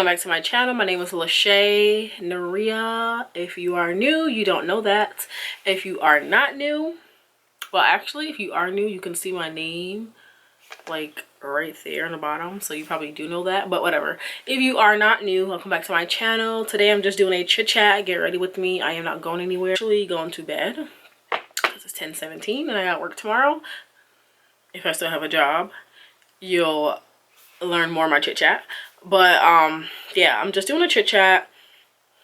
back to my channel. My name is Lachey Naria. If you are new, you don't know that. If you are not new, well, actually, if you are new, you can see my name like right there on the bottom, so you probably do know that, but whatever. If you are not new, welcome back to my channel. Today I'm just doing a chit chat. Get ready with me. I am not going anywhere. Actually going to bed because it's 10:17 and I got work tomorrow. If I still have a job, you'll learn more of my chit chat. But yeah, I'm just doing a chit chat.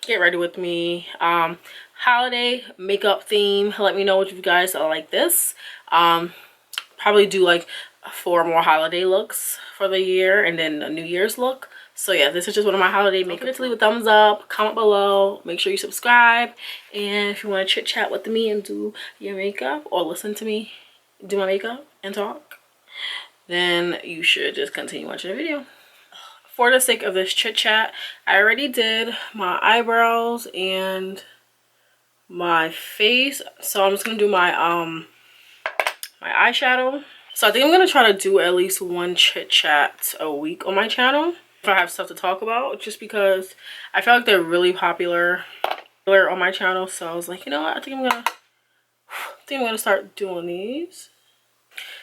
Get ready with me. Holiday makeup theme. Let me know what you guys are like this. Probably do like 4 more holiday looks for the year and then a New Year's look. So yeah, this is just one of my holiday makeup. Leave a thumbs up, comment below, make sure you subscribe, and if you want to chit chat with me and do your makeup or listen to me do my makeup and talk, then you should just continue watching the video. For the sake of this chit chat, I already did my eyebrows and my face, so I'm just gonna do my my eyeshadow. So I think I'm gonna try to do at least 1 chit chat a week on my channel if I have stuff to talk about, just because I feel like they're really popular on my channel. So I was like, you know what, I think I'm gonna start doing these.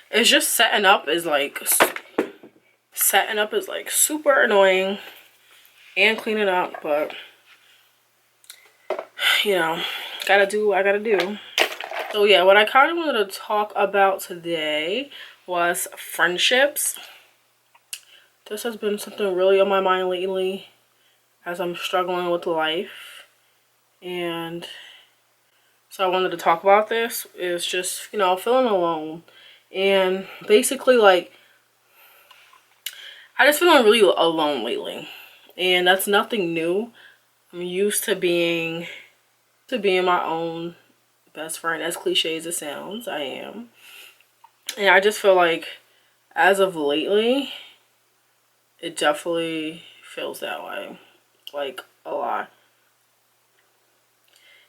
It's just setting up is like super annoying, and cleaning up, but you know, gotta do what I gotta do. So yeah, what I kind of wanted to talk about today was friendships. This has been something really on my mind lately as I'm struggling with life, and so I wanted to talk about this. Is just, you know, feeling alone, and basically like I just feeling really alone lately, and that's nothing new. I'm used to being my own best friend, as cliche as it sounds. I am, and I just feel like as of lately it definitely feels that way, like a lot.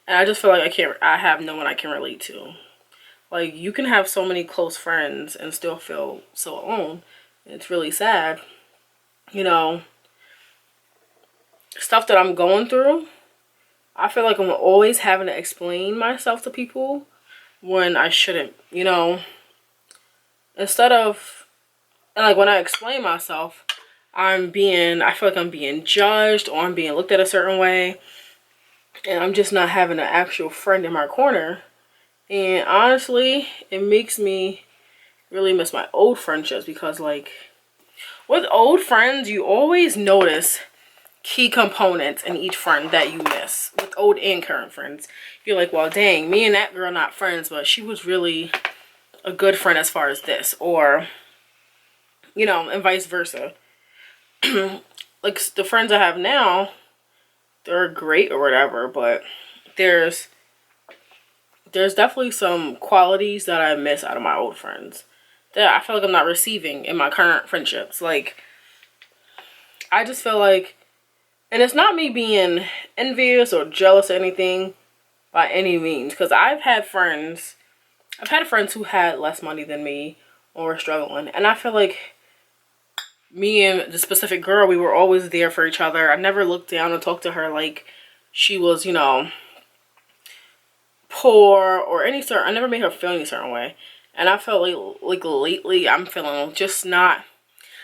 And I just feel like I have no one I can relate to. Like, you can have so many close friends and still feel so alone. It's really sad. You know, stuff that I'm going through, I feel like I'm always having to explain myself to people when I shouldn't, you know. Instead of, and like when I explain myself, I feel like I'm being judged, or I'm being looked at a certain way, and I'm just not having an actual friend in my corner. And honestly, it makes me really miss my old friendships, because like with old friends, you always notice key components in each friend that you miss. With old and current friends, you're like, well, dang, me and that girl not friends, but she was really a good friend as far as this, or you know, and vice versa. Like the friends I have now, they're great or whatever, but there's definitely some qualities that I miss out of my old friends that I feel like I'm not receiving in my current friendships. Like, I just feel like, and it's not me being envious or jealous or anything by any means, because I've had friends who had less money than me or were struggling, and I feel like me and the specific girl, we were always there for each other. I never looked down and talked to her like she was, you know, poor or any certain. I never made her feel any certain way. And I felt like lately I'm feeling just not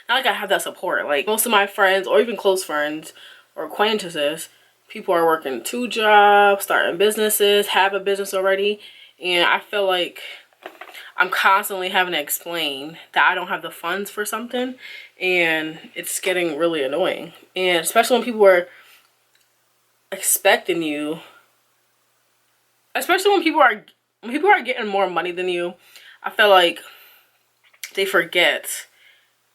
like I have that support. Like most of my friends, or even close friends or acquaintances, people are working 2 jobs, starting businesses, have a business already, and I feel like I'm constantly having to explain that I don't have the funds for something, and it's getting really annoying. And especially when people are expecting you, especially when people are getting more money than you, I feel like they forget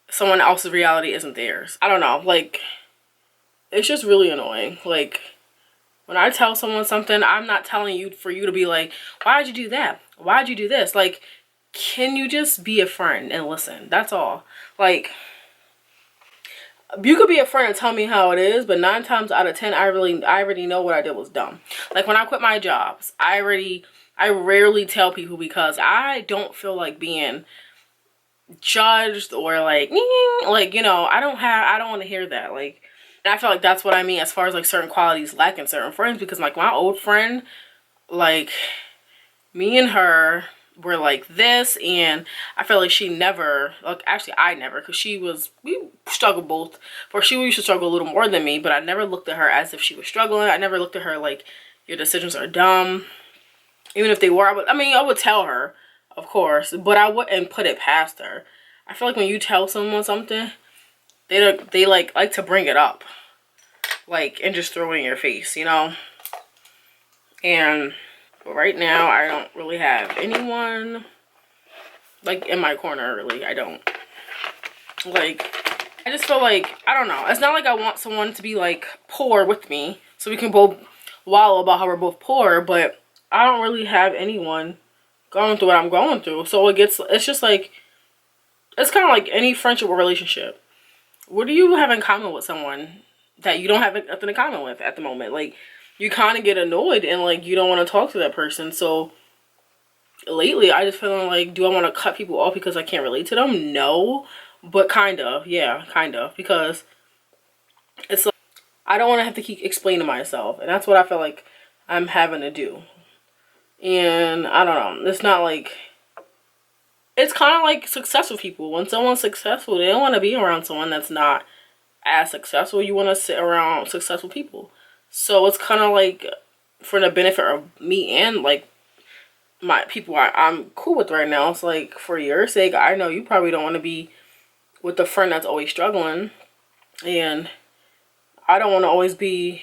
someone else's reality isn't theirs. I don't know, like, it's just really annoying. Like, when I tell someone something, I'm not telling you for you to be like, why'd you do that? Why'd you do this? Like, can you just be a friend and listen? That's all. Like, you could be a friend and tell me how it is, but 9 times out of 10, I already know what I did was dumb. Like, when I quit my jobs, I rarely tell people, because I don't feel like being judged or like, you know, I don't want to hear that. Like, And I feel like that's what I mean as far as like certain qualities lack in certain friends, because like my old friend, like me and her were like this, and I feel like she never, like actually I never, because we struggled both, for she used to struggle a little more than me, but I never looked at her as if she was struggling. I never looked at her like your decisions are dumb. Even if they were, I would tell her, of course, but I wouldn't put it past her. I feel like when you tell someone something, they like to bring it up, like, and just throw it in your face, you know? And right now, I don't really have anyone, like, in my corner, really. I don't. Like, I just feel like, I don't know. It's not like I want someone to be, like, poor with me, so we can both wallow about how we're both poor, but I don't really have anyone going through what I'm going through. So it's just like, it's kind of like any friendship or relationship. What do you have in common with someone that you don't have nothing in common with at the moment? Like, you kind of get annoyed and like you don't want to talk to that person. So lately I just feeling like, do I want to cut people off because I can't relate to them? No, but kind of, yeah, kind of, because it's like I don't want to have to keep explaining myself, and that's what I feel like I'm having to do. And I don't know, it's not like, it's kind of like successful people. When someone's successful, they don't want to be around someone that's not as successful. You want to sit around successful people. So it's kind of like for the benefit of me and like my people I'm cool with right now. It's like, for your sake, I know you probably don't want to be with a friend that's always struggling, and I don't want to always be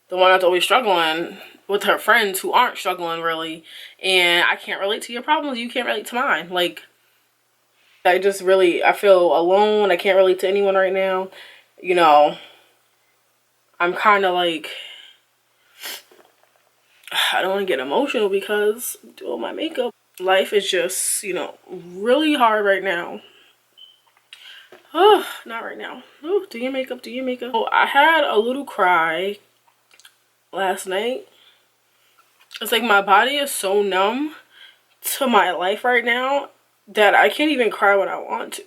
the one that's always struggling with her friends who aren't struggling really, and I can't relate to your problems, you can't relate to mine. Like, I feel alone. I can't relate to anyone right now. You know, I'm kind of like, I don't want to get emotional because I'm doing my makeup. Life is just, you know, really hard right now. Oh, not right now. Oh, do your makeup, do your makeup. Oh, I had a little cry last night. It's like my body is so numb to my life right now that I can't even cry when I want to.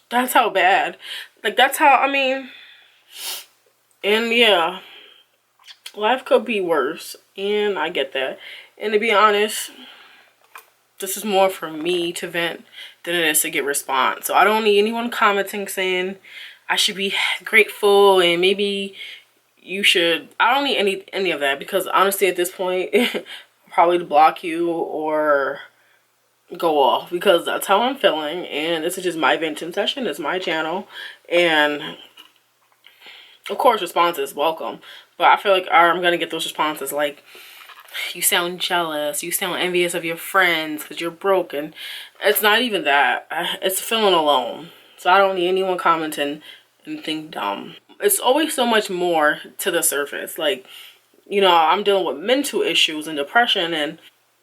That's how bad. Like, that's how, I mean, and yeah, life could be worse, and I get that. And to be honest, this is more for me to vent than it is to get response. So I don't need anyone commenting saying I should be grateful and maybe you should. I don't need any of that, because honestly at this point I'll probably block you or go off, because that's how I'm feeling, and this is just my venting session. It's my channel, and of course responses welcome, but I feel like I'm gonna get those responses like, you sound jealous, you sound envious of your friends because you're broken. It's not even that. It's feeling alone. So I don't need anyone commenting and think dumb. It's always so much more to the surface. Like, you know, I'm dealing with mental issues and depression, and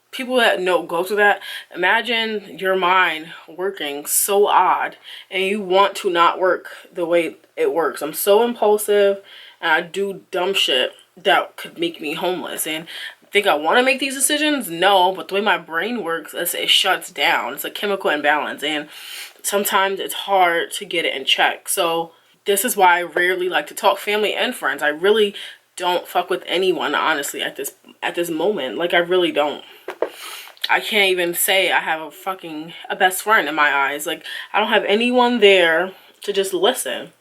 people that go through that, imagine your mind working so odd and you want to not work the way it works. I'm so impulsive and I do dumb shit that could make me homeless, and think I want to make these decisions? No, but the way my brain works, it shuts down. It's a chemical imbalance, and sometimes it's hard to get it in check. So this is why I rarely like to talk, family and friends. I really don't fuck with anyone, honestly, at this moment. Like, I really don't. I can't even say I have a best friend in my eyes. Like, I don't have anyone there to just listen.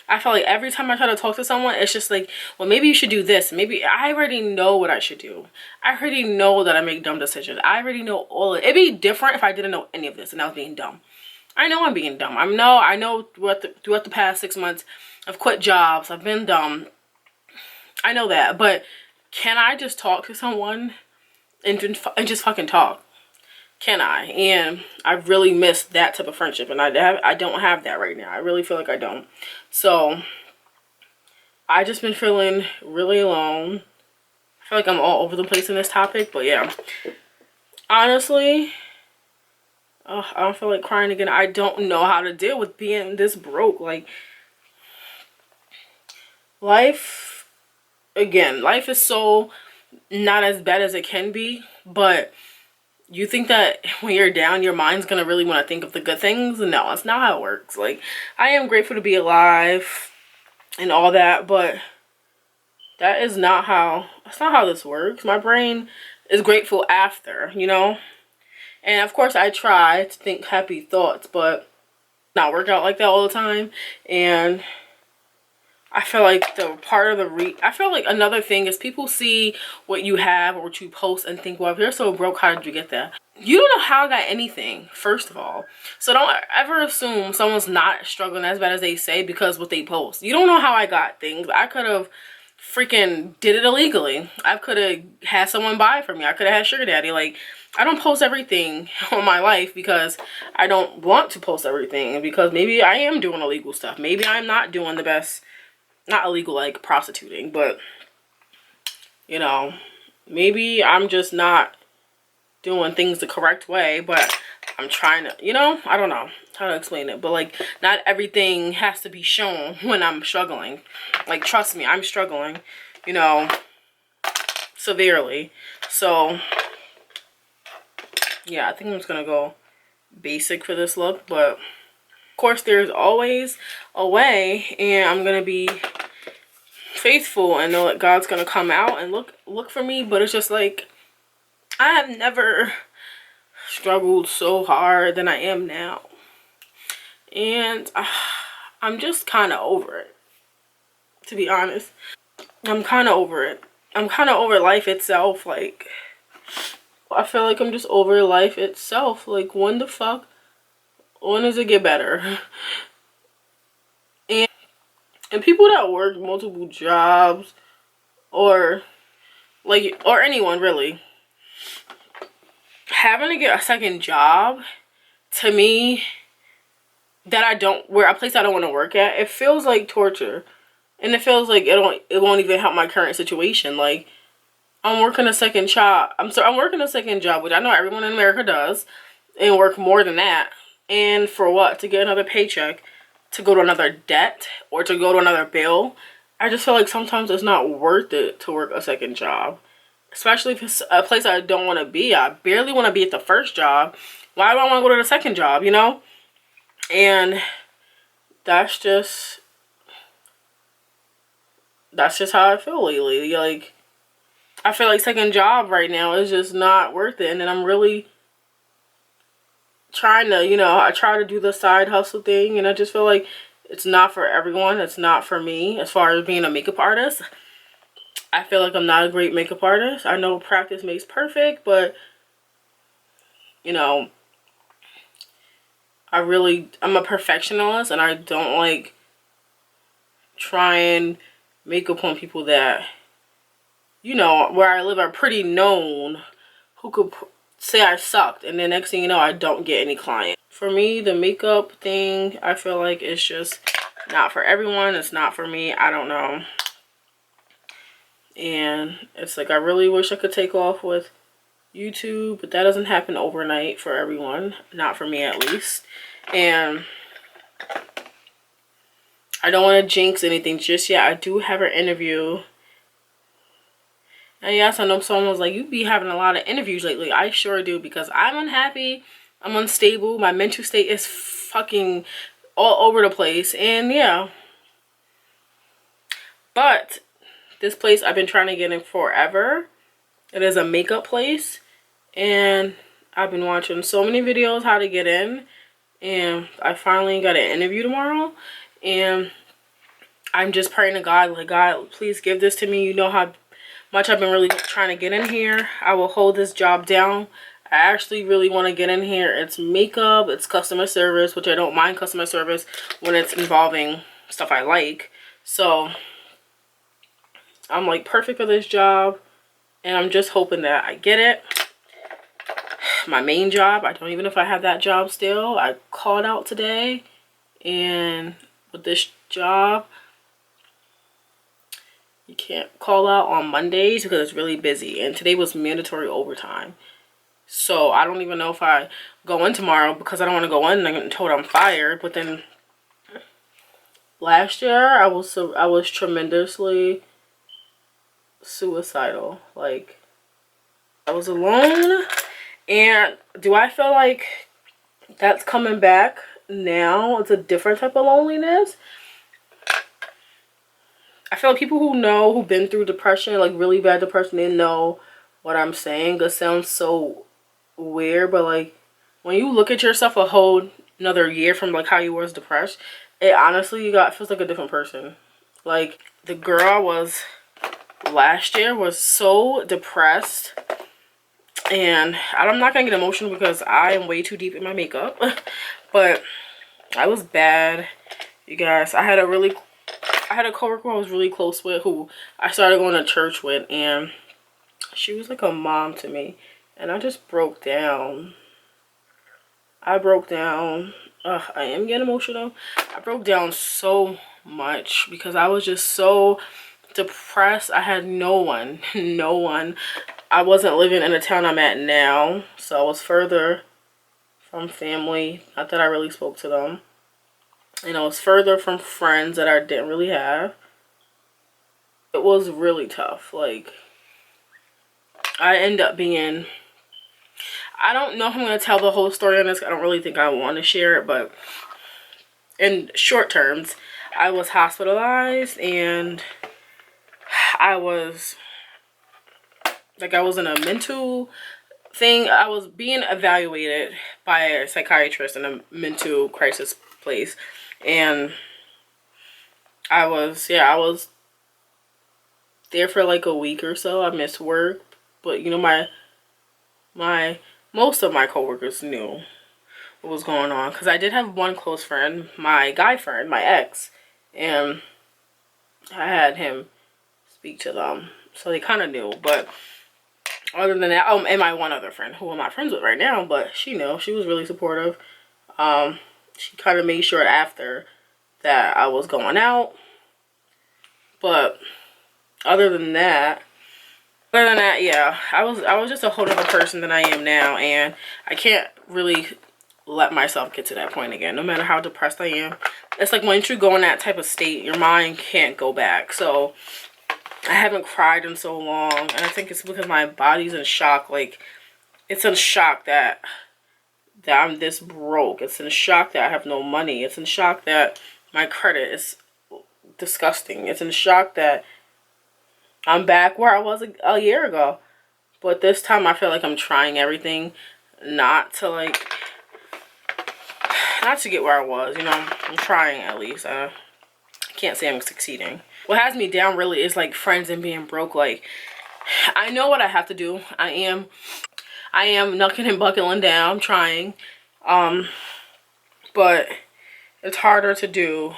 I feel like every time I try to talk to someone, it's just like, well, maybe you should do this. Maybe I already know what I should do. I already know that I make dumb decisions. I already know all of it. It'd be different if I didn't know any of this and I was being dumb. I know I'm being dumb. I know throughout the past 6 months, I've quit jobs. I've been dumb. I know that. But can I just talk to someone and just fucking talk? Can I? And I really miss that type of friendship, and I don't have that right now. I really feel like I don't. So I just been feeling really alone. I feel like I'm all over the place in this topic, but yeah, honestly, I don't feel like crying again. I don't know how to deal with being this broke. Like, life is so not as bad as it can be, but You think that when you're down, your mind's gonna really want to think of the good things? No, that's not how it works. Like, I am grateful to be alive and all that, but that's not how this works. My brain is grateful after, you know? And of course I try to think happy thoughts, but not work out like that all the time. And I feel like I feel like another thing is people see what you have or what you post and think, well, if you're so broke, how did you get that? You don't know how I got anything, first of all. So don't ever assume someone's not struggling as bad as they say because what they post. You don't know how I got things. I could have freaking did it illegally. I could have had someone buy from me. I could have had sugar daddy. Like, I don't post everything on my life because I don't want to post everything, because maybe I am doing illegal stuff. Maybe I'm not doing the best, not illegal like prostituting, but you know, maybe I'm just not doing things the correct way, but I'm trying to, you know, I don't know how to explain it, but like, not everything has to be shown when I'm struggling. Like, trust me, I'm struggling, you know, severely. So yeah, I think I'm just gonna go basic for this look, but of course there's always a way, and I'm gonna be faithful and know that God's gonna come out and look for me. But it's just like, I have never struggled so hard than I am now, and I'm just kind of over it, to be honest. I'm kind of over it. I'm kind of over life itself. Like, I feel like I'm just over life itself. Like, when does it get better? And people that work multiple jobs, or anyone really, having to get a second job, to me, where a place I don't want to work at, it feels like torture. And it feels like it won't even help my current situation. Like, I'm working a second job. I'm working a second job, which I know everyone in America does, and work more than that. And for what? To get another paycheck, to go to another debt, or to go to another bill. I just feel like sometimes it's not worth it to work a second job, especially if it's a place I don't want to be. I barely want to be at the first job. Why do I want to go to the second job, you know? And that's just how I feel lately. Like, I feel like second job right now is just not worth it. And then I'm really trying to, you know, I try to do the side hustle thing, and I just feel like it's not for everyone. It's not for me. As far as being a makeup artist, I feel like I'm not a great makeup artist. I know practice makes perfect, but you know, I'm a perfectionist, and I don't like trying makeup on people that, you know, where I live are pretty known, who could say I sucked, and the next thing you know, I don't get any clients. For me, the makeup thing, I feel like it's just not for everyone. It's not for me. I don't know. And it's like, I really wish I could take off with YouTube, but that doesn't happen overnight for everyone. Not for me, at least. And I don't want to jinx anything just yet. I do have an interview. And yes, I know someone was like, you be having a lot of interviews lately. I sure do, because I'm unhappy. I'm unstable. My mental state is fucking all over the place. And yeah. But this place I've been trying to get in forever. It is a makeup place. And I've been watching so many videos how to get in. And I finally got an interview tomorrow. And I'm just praying to God, like, God, please give this to me. You know how much I've been really trying to get in here. I will hold this job down. I actually really want to get in here. It's makeup, it's customer service, which I don't mind customer service when it's involving stuff I like. So I'm like perfect for this job, and I'm just hoping that I get it. My main job, I don't even know if I have that job still. I called out today, and with this job, you can't call out on Mondays because it's really busy, and today was mandatory overtime. So I don't even know if I go in tomorrow, because I don't want to go in and get told I'm fired. But then last year I was tremendously suicidal. Like, I was alone, And do I feel like that's coming back now? It's a different type of loneliness. I feel like people who know, who've been through depression, like really bad depression, they know what I'm saying. It sounds so weird, but like when you look at yourself a whole another year from like how you was depressed, it honestly feels like a different person. Like the girl I was last year was so depressed, and I'm not gonna get emotional because I am way too deep in my makeup. But I was bad, you guys. I had a coworker I was really close with who I started going to church with, and she was like a mom to me, and I just broke down. I broke down. I am getting emotional. I broke down so much because I was just so depressed. I had no one. No one. I wasn't living in the town I'm at now, so I was further from family. Not that I really spoke to them. And I was further from friends that I didn't really have. It was really tough. Like, I end up being... I don't know if I'm going to tell the whole story on this. I don't really think I want to share it, but in short terms, I was hospitalized, and I was in a mental thing. I was being evaluated by a psychiatrist in a mental crisis place, and I was there for like a week or so. I missed work, but you know, most of my coworkers knew what was going on, because I did have one close friend, my guy friend, my ex, and I had him speak to them, so they kind of knew. But other than that, and my one other friend who I'm not friends with right now, but she knew. She was really supportive. She kind of made sure after that I was going out. But other than that, yeah, I was just a whole other person than I am now, and I can't really let myself get to that point again, no matter how depressed I am. It's like once you go in that type of state, your mind can't go back. So I haven't cried in so long, and I think it's because my body's in shock. Like, it's in shock that I'm this broke. It's in shock that I have no money. It's in shock that my credit is disgusting. It's in shock that I'm back where I was a year ago. But this time I feel like I'm trying everything not to get where I was, you know. I'm trying at least. I can't say I'm succeeding. What has me down really is like friends and being broke. Like, I know what I have to do. I am knucking and buckling down. I'm trying. But it's harder to do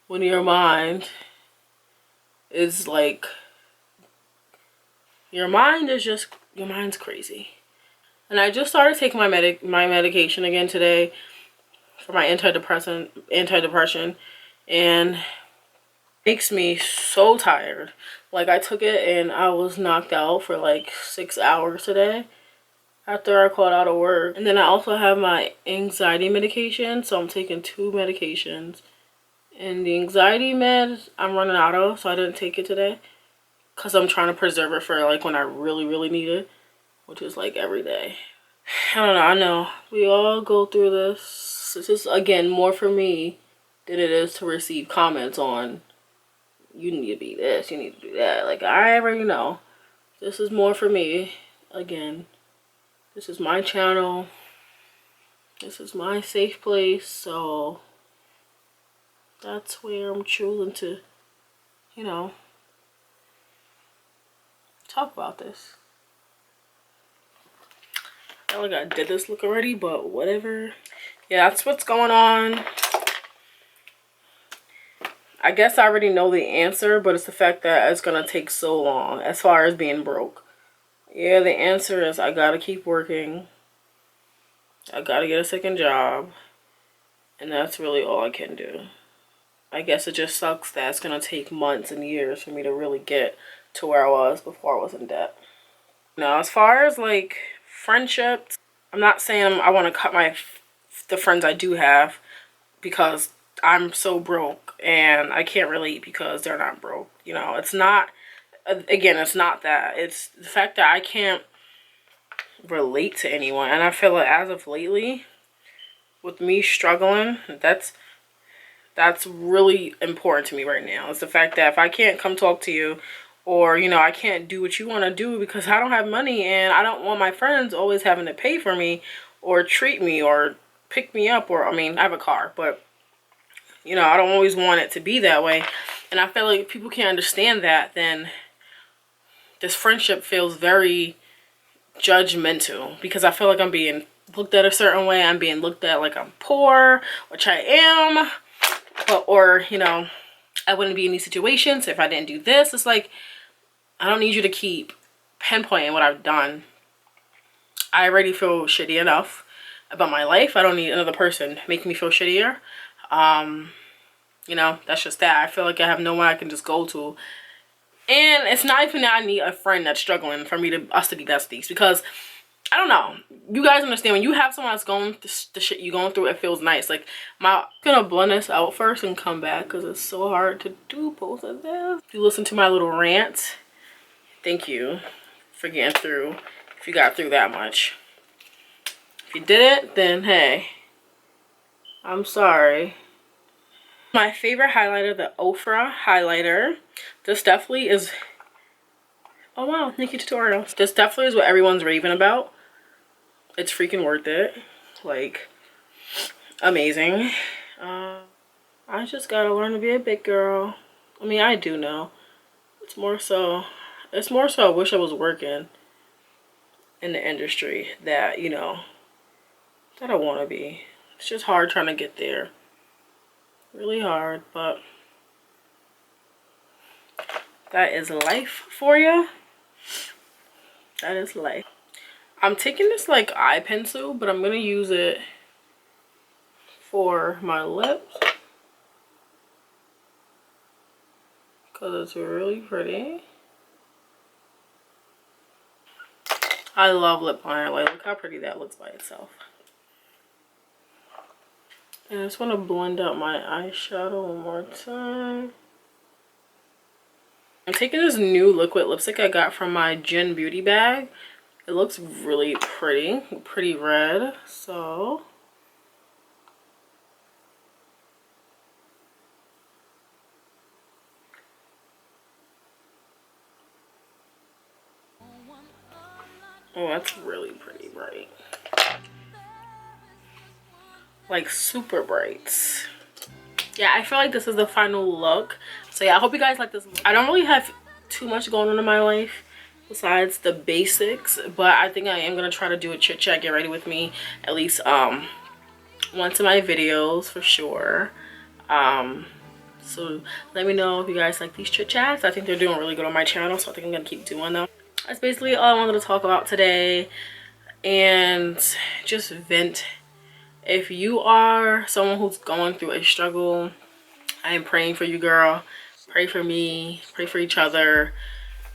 when your mind is like, your mind's crazy. And I just started taking my medication again today for my antidepression, and it makes me so tired. Like, I took it and I was knocked out for like 6 hours today after I called out of work. And then I also have my anxiety medication, so I'm taking 2 medications. And the anxiety med I'm running out of, so I didn't take it today, because I'm trying to preserve it for like when I really, really need it, which is like every day. I don't know. I know we all go through this. This is, again, more for me than it is to receive comments on, you need to be this, you need to do that. Like, I already know. This is more for me. Again, this is my channel. This is my safe place. So that's where I'm choosing to, you know, talk about this. I feel like I did this look already, but whatever. Yeah, that's what's going on. I guess I already know the answer, but it's the fact that it's gonna take so long as far as being broke. Yeah, the answer is I gotta keep working. I gotta get a second job. And that's really all I can do. I guess it just sucks that it's gonna take months and years for me to really get to where I was before I was in debt. Now, as far as like friendships, I'm not saying I want to cut the friends I do have because I'm so broke and I can't relate because they're not broke. You know, it's not, again, it's not that. It's the fact that I can't relate to anyone. And I feel like as of lately, with me struggling, that's really important to me right now. It's the fact that if I can't come talk to you, or, you know, I can't do what you want to do because I don't have money, and I don't want my friends always having to pay for me or treat me or pick me up, or, I mean, I have a car, but, you know, I don't always want it to be that way. And I feel like if people can't understand that, then this friendship feels very judgmental, because I feel like I'm being looked at a certain way. I'm being looked at like I'm poor, which I am, but, or, you know, I wouldn't be in these situations if I didn't do this. It's like, I don't need you to keep pinpointing what I've done. I already feel shitty enough about my life. I don't need another person making me feel shittier. You know, that's just that. I feel like I have no one I can just go to. And it's not even that I need a friend that's struggling for us to be besties, because I don't know, you guys understand, when you have someone that's going through the shit you're going through, it feels nice. Like, I'm gonna blend this out first and come back, because it's so hard to do both of this. If you listen to my little rant, thank you for getting through, if you got through that much. If you didn't, then hey, I'm sorry. My favorite highlighter, the Ofra highlighter. This definitely is, oh wow, Nikki tutorials. This definitely is what everyone's raving about. It's freaking worth it. Like, amazing. I just gotta learn to be a big girl. I mean, I do know. It's more so I wish I was working in the industry that, you know, that I want to be. It's just hard trying to get there. Really hard, but that is life for you. That is life. I'm taking this like eye pencil, but I'm gonna use it for my lips because it's really pretty. I love lip liner. Like, look how pretty that looks by itself. And I just want to blend out my eyeshadow one more time. I'm taking this new liquid lipstick I got from my Gin Beauty bag. It looks really pretty red. So oh, that's really pretty bright. Like, super bright. Yeah, I feel like this is the final look. So yeah, I hope you guys like this look. I don't really have too much going on in my life besides the basics, but I think I am gonna try to do a chit chat, get ready with me, at least once in my videos for sure. So let me know if you guys like these chit chats. I think they're doing really good on my channel, so I think I'm gonna keep doing them. That's basically all I wanted to talk about today, and just vent. If you are someone who's going through a struggle, I am praying for you, girl. Pray for me, pray for each other.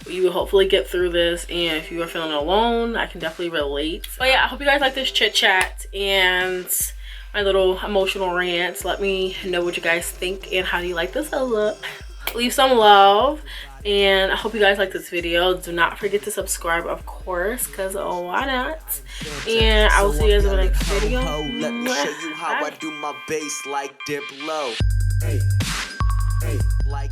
We will hopefully get through this, and if you are feeling alone, I can definitely relate. But yeah, I hope you guys like this chit chat and my little emotional rants. Let me know what you guys think and how do you like this look. Leave some love, and I hope you guys like this video. Do not forget to subscribe, of course, because why not? And I will see you guys in the next video. Let me show you how I do my bass like Diplo. Like